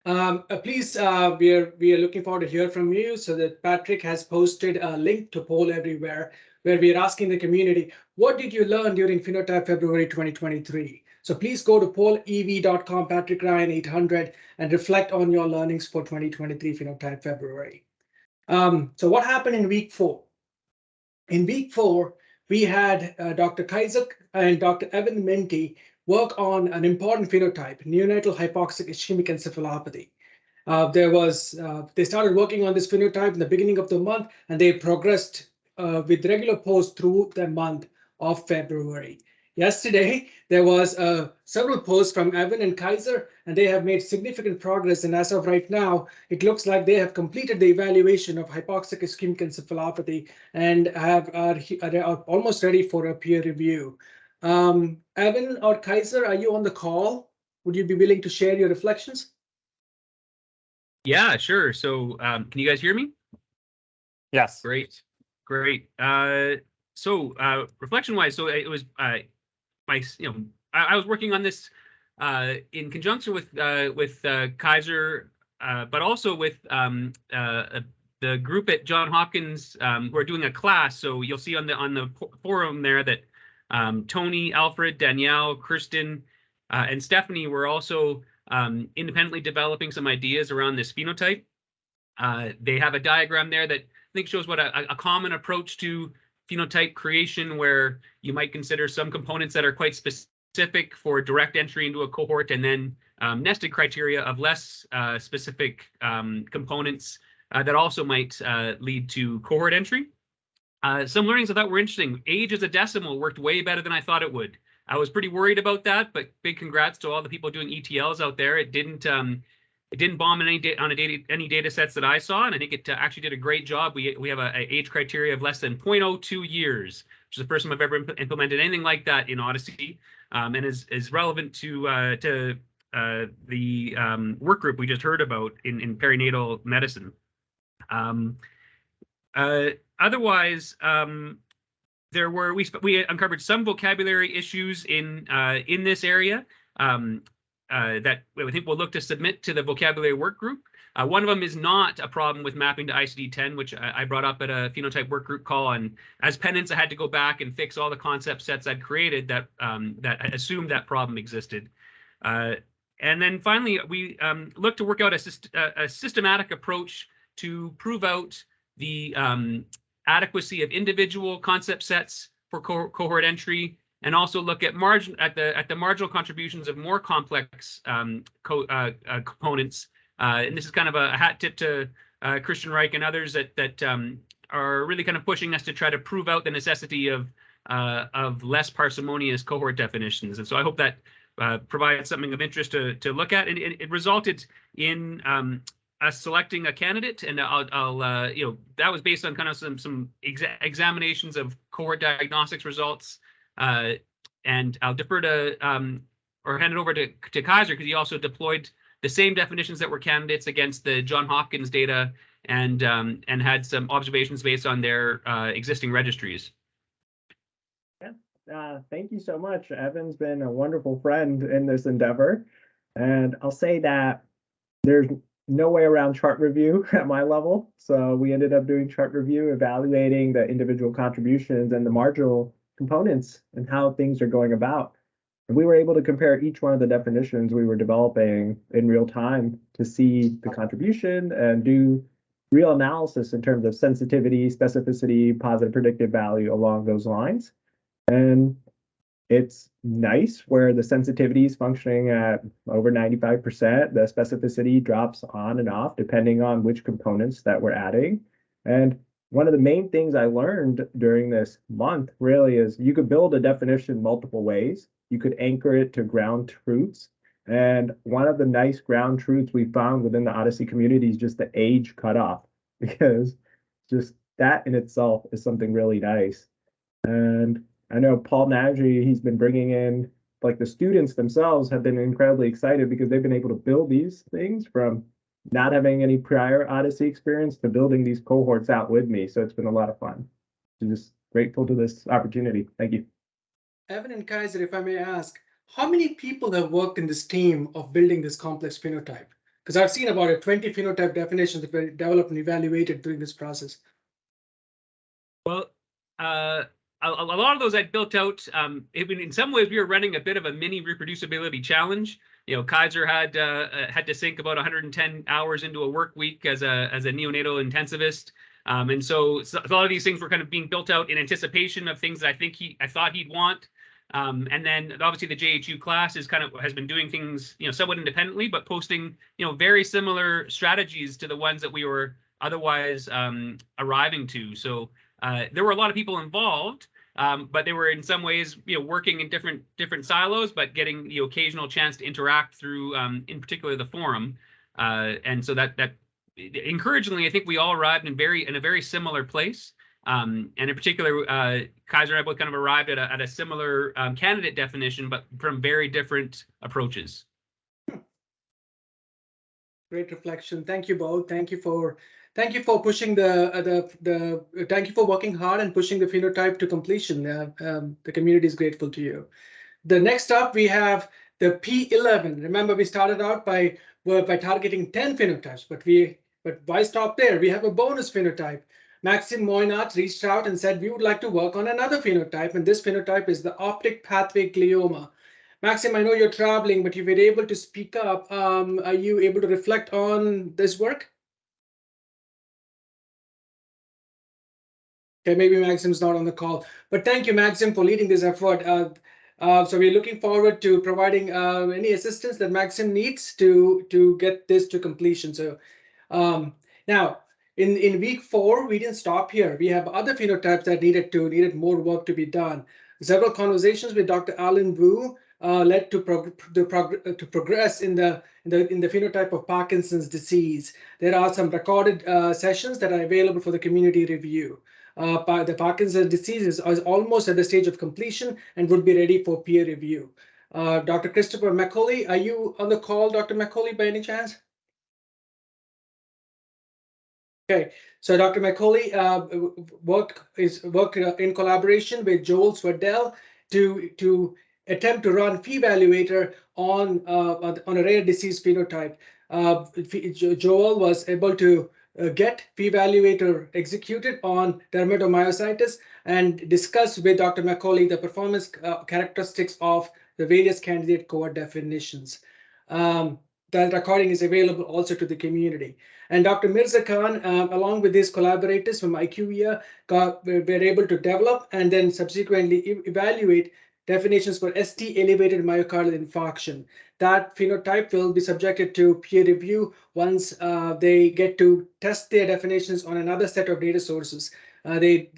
Please, we are looking forward to hear from you. So that Patrick has posted a link to Poll Everywhere, where we are asking the community, what did you learn during Phenotype February 2023? So please go to pollev.com, Patrick Ryan 800, and reflect on your learnings for 2023 Phenotype February. So what happened in week 4? In week 4, we had Dr. Khyzer and Dr. Evan Minty work on an important phenotype, neonatal hypoxic ischemic encephalopathy. They started working on this phenotype in the beginning of the month, and they progressed with regular posts through the month of February. Yesterday, there was several posts from Evan and Khyzer, and they have made significant progress. And as of right now, it looks like they have completed the evaluation of hypoxic ischemic encephalopathy and are almost ready for a peer review. Evan or Khyzer, are you on the call? Would you be willing to share your reflections? Yeah, sure. So can you guys hear me? Yes. Great. Reflection-wise, so it was I was working on this in conjunction with Khyzer, but also with the group at Johns Hopkins who are doing a class. So you'll see on the forum there that Tony, Alfred, Danielle, Kristen, and Stephanie were also independently developing some ideas around this phenotype. They have a diagram there that I think shows what a common approach to phenotype creation, where you might consider some components that are quite specific for direct entry into a cohort, and then nested criteria of less specific components that also might lead to cohort entry. Some learnings I thought were interesting. Age as a decimal worked way better than I thought it would. I was pretty worried about that, but big congrats to all the people doing ETLs out there. It didn't bomb on any data sets that I saw, and I think it actually did a great job. We have a age criteria of less than 0.02 years, which is the first time I've ever implemented anything like that in Odyssey, and is relevant to the work group we just heard about in perinatal medicine. Otherwise, we uncovered some vocabulary issues in this area. That I think we'll look to submit to the vocabulary work group. One of them is not a problem with mapping to ICD-10, which I brought up at a phenotype work group call. And as penance, I had to go back and fix all the concept sets I'd created that assumed that problem existed. And then finally, we looked to work out a systematic approach to prove out the adequacy of individual concept sets for cohort entry, and also look at the marginal contributions of more complex components. And this is kind of a hat tip to Christian Reich and others that are really kind of pushing us to try to prove out the necessity of less parsimonious cohort definitions. And so I hope that provides something of interest to look at. And it resulted in us selecting a candidate, and that was based on kind of some examinations of cohort diagnostics results. And I'll defer to or hand it over to Khyzer, because he also deployed the same definitions that were candidates against the Johns Hopkins data, and had some observations based on their existing registries. Yeah, thank you so much. Evan's been a wonderful friend in this endeavor, and I'll say that there's no way around chart review at my level. So we ended up doing chart review, evaluating the individual contributions and the marginal components and how things are going about. And we were able to compare each one of the definitions we were developing in real time to see the contribution and do real analysis in terms of sensitivity, specificity, positive predictive value along those lines. And it's nice where the sensitivity is functioning at over 95%. The specificity drops on and off depending on which components that we're adding. And one of the main things I learned during this month really is you could build a definition multiple ways. You could anchor it to ground truths. And one of the nice ground truths we found within the Odyssey community is just the age cutoff, because just that in itself is something really nice. And I know Paul Nagy, he's been bringing in, like, the students themselves have been incredibly excited because they've been able to build these things from not having any prior Odyssey experience to building these cohorts out with me. So it's been a lot of fun. I'm just grateful to this opportunity. Thank you. Evan and Khyzer, if I may ask, how many people have worked in this team of building this complex phenotype? Because I've seen about 20 phenotype definitions that were developed and evaluated during this process. Well, a lot of those I'd built out. In some ways, we were running a bit of a mini reproducibility challenge. Khyzer had to sink about 110 hours into a work week as a neonatal intensivist. And so a lot of these things were kind of being built out in anticipation of things that I thought he'd want. And then obviously the JHU class has been doing things, somewhat independently, but posting, very similar strategies to the ones that we were otherwise arriving to. So there were a lot of people involved, but they were in some ways, working in different silos, but getting the occasional chance to interact through, in particular, the forum. And so that encouragingly, I think we all arrived in a very similar place. And in particular, Khyzer and I both kind of arrived at a similar candidate definition, but from very different approaches. Great reflection. Thank you both. Thank you for pushing thank you for working hard and pushing the phenotype to completion. The community is grateful to you. The next up, we have the P11. Remember, we started out by targeting 10 phenotypes, but why stop there? We have a bonus phenotype. Maxim Moynat reached out and said, we would like to work on another phenotype, and this phenotype is the optic pathway glioma. Maxim, I know you're traveling, but if you're able to speak up, are you able to reflect on this work? Okay, maybe Maxim's not on the call, but thank you, Maxim, for leading this effort. So we're looking forward to providing any assistance that Maxim needs to get this to completion. So now, in week 4, we didn't stop here. We have other phenotypes that needed more work to be done. Several conversations with Dr. Alan Wu led to progress in the phenotype of Parkinson's disease. There are some recorded sessions that are available for the community review. The Parkinson's disease is almost at the stage of completion and would be ready for peer review. Dr. Christopher Macaulay, are you on the call, Dr. Macaulay, by any chance? Okay, so Dr. Macaulay worked in collaboration with Joel Swerdell to attempt to run Phevaluator on a rare disease phenotype. Joel was able to get Phevaluator executed on dermatomyositis and discuss with Dr. Macaulay the performance characteristics of the various candidate cohort definitions. That recording is available also to the community. And Dr. Mirza Khan, along with his collaborators from IQVIA, were able to develop and then subsequently evaluate definitions for ST elevated myocardial infarction. That phenotype will be subjected to peer review once they get to test their definitions on another set of data sources. They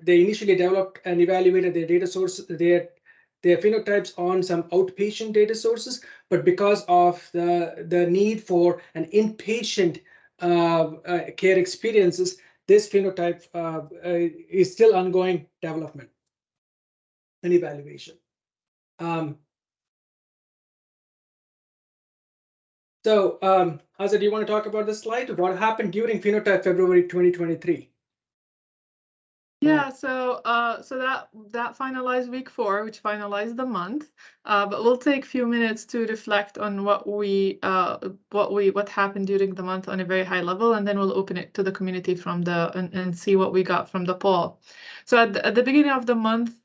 initially developed and evaluated their data sources, their phenotypes on some outpatient data sources, but because of the need for an inpatient care experiences, this phenotype is still ongoing development and evaluation. Azza, do you want to talk about this slide? What happened during Phenotype February 2023? Yeah, so that finalized week 4, which finalized the month. But we'll take a few minutes to reflect on what happened during the month on a very high level, and then we'll open it to the community and see what we got from the poll. So at the beginning of the month,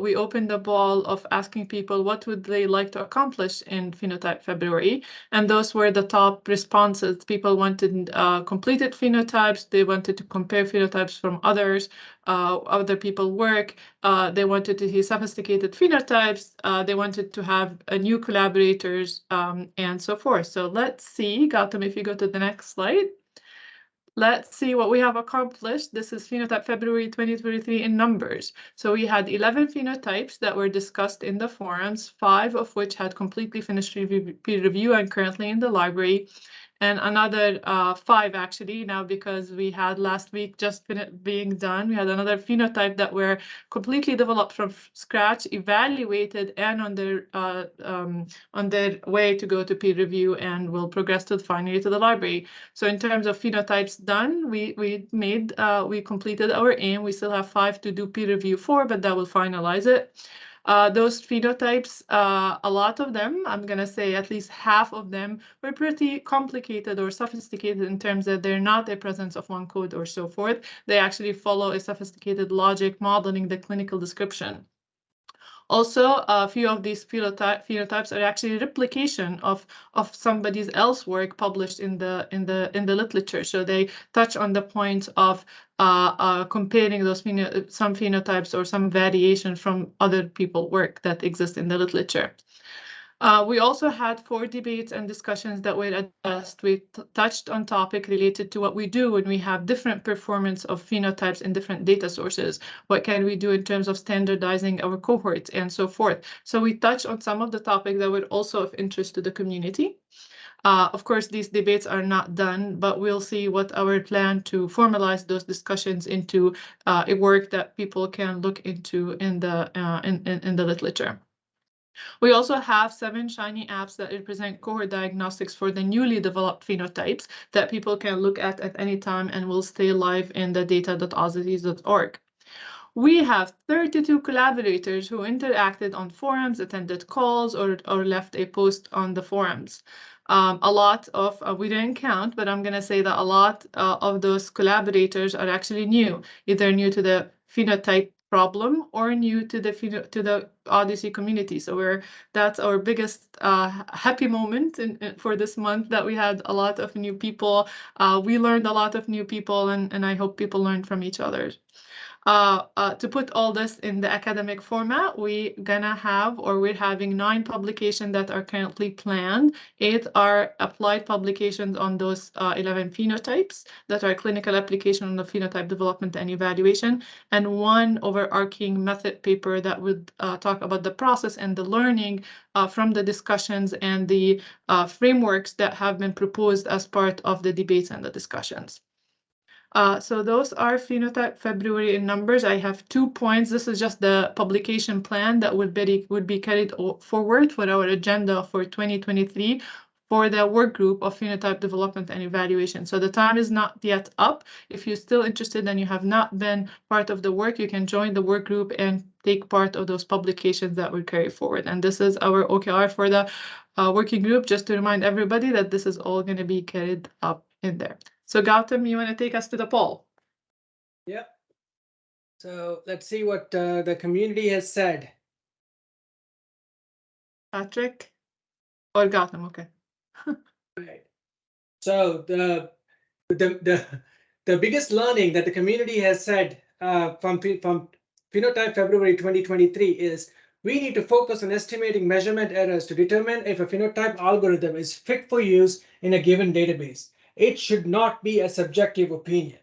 we opened the poll of asking people what would they like to accomplish in Phenotype February, and those were the top responses. People wanted completed phenotypes. They wanted to compare phenotypes from other people work. They wanted to see sophisticated phenotypes. They wanted to have new collaborators and so forth. So let's see, Gowtham, if you go to the next slide. Let's see what we have accomplished. This is Phenotype February 2023 in numbers. So we had 11 phenotypes that were discussed in the forums, 5 of which had completely finished peer review and currently in the library, and another 5 actually now, because we had last week just being done. We had another phenotype that were completely developed from scratch, evaluated, and on their way to go to peer review and will progress to finally to the library. So in terms of phenotypes done, we completed our aim. We still have 5 to do peer review for, but that will finalize it. Those phenotypes, a lot of them, I'm going to say at least half of them, were pretty complicated or sophisticated in terms that they're not a presence of one code or so forth. They actually follow a sophisticated logic modeling the clinical description. Also, a few of these phenotypes are actually replication of somebody's else work published in the literature. So they touch on the point of comparing those some phenotypes or some variation from other people's work that exists in the literature. We also had 4 debates and discussions that were addressed. We touched on topic related to what we do when we have different performance of phenotypes in different data sources. What can we do in terms of standardizing our cohorts and so forth. So we touched on some of the topics that were also of interest to the community. Of course, these debates are not done, but we'll see what our plan to formalize those discussions into a work that people can look into in the literature. We also have 7 Shiny apps that represent cohort diagnostics for the newly developed phenotypes that people can look at any time and will stay live in the data.azza.org. We have 32 collaborators who interacted on forums, attended calls, or left a post on the forums. A lot of, we didn't count, but I'm going to say that a lot of those collaborators are actually new, either new to the phenotype problem or new to the Odyssey community. So that's our biggest happy moment for this month, that we had a lot of new people. We learned a lot of new people, and I hope people learned from each other. To put all this in the academic format, we're having 9 publications that are currently planned. 8 are applied publications on those 11 phenotypes that are clinical application on the phenotype development and evaluation, and 1 overarching method paper that would talk about the process and the learning from the discussions and the frameworks that have been proposed as part of the debates and the discussions. So those are Phenotype February in numbers. I have 2 points. This is just the publication plan that would be carried forward for our agenda for 2023 for the work group of phenotype development and evaluation. So the time is not yet up. If you're still interested and you have not been part of the work, you can join the work group and take part of those publications that will carry forward. And this is our OKR for the working group, just to remind everybody that this is all going to be carried up in there. So Gowtham, you want to take us to the poll? Yep. So let's see what the community has said. Patrick or Gowtham? Okay. Right. So the biggest learning that the community has said from Phenotype February 2023 is we need to focus on estimating measurement errors to determine if a phenotype algorithm is fit for use in a given database. It should not be a subjective opinion.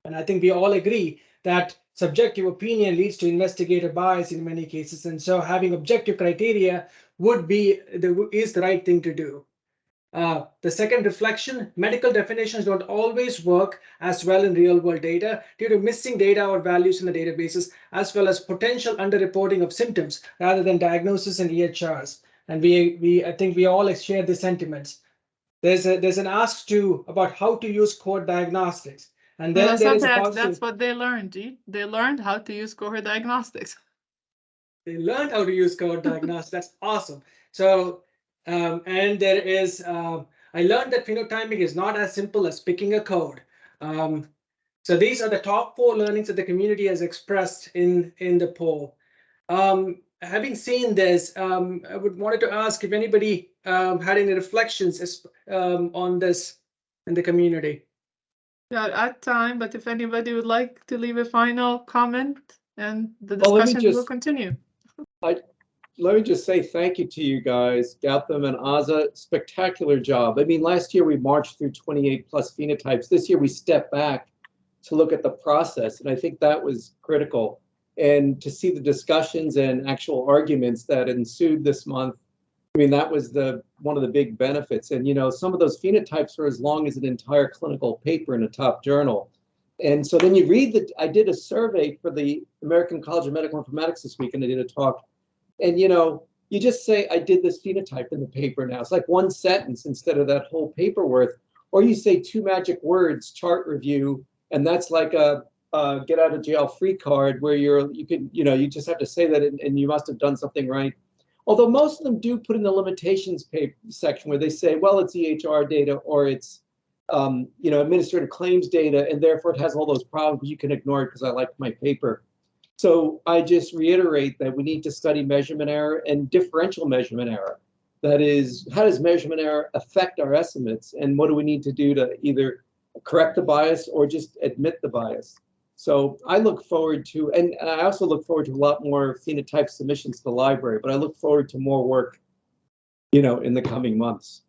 And I think we all agree that subjective opinion leads to investigator bias in many cases. And so having objective criteria is the right thing to do. The second reflection, medical definitions don't always work as well in real world data due to missing data or values in the databases, as well as potential underreporting of symptoms rather than diagnosis and EHRs. And I think we all share the sentiments. There's an ask too about how to use cohort diagnostics. And then that's what they learned, G. They learned how to use cohort diagnostics. They learned how to use cohort diagnostics. That's awesome. So, and there is, I learned that phenotyping is not as simple as picking a code. So these are the top 4 learnings that the community has expressed in the poll. Having seen this, I wanted to ask if anybody had any reflections on this in the community. Yeah, at time, but if anybody would like to leave a final comment, and the discussion will continue. Let me just say thank you to you guys, Gowtham and Azza. Spectacular job. I mean, last year we marched through 28 plus phenotypes. This year we stepped back to look at the process, and I think that was critical. And to see the discussions and actual arguments that ensued this month, I mean, that was one of the big benefits. And, you know, some of those phenotypes are as long as an entire clinical paper in a top journal. And so then you read I did a survey for the American College of Medical Informatics this week, and I did a talk. And, you know, you just say, I did this phenotype in the paper now. It's like 1 sentence instead of that whole paper worth. Or you say 2 magic words, chart review, and that's like a get out of jail free card where you just have to say that and you must have done something right. Although most of them do put in the limitations section where they say, well, it's EHR data or it's administrative claims data, and therefore it has all those problems. You can ignore it because I like my paper. So I just reiterate that we need to study measurement error and differential measurement error. That is, how does measurement error affect our estimates, and what do we need to do to either correct the bias or just admit the bias? So I look forward to, and I also look forward to a lot more phenotype submissions to the library, but I look forward to more work, in the coming months.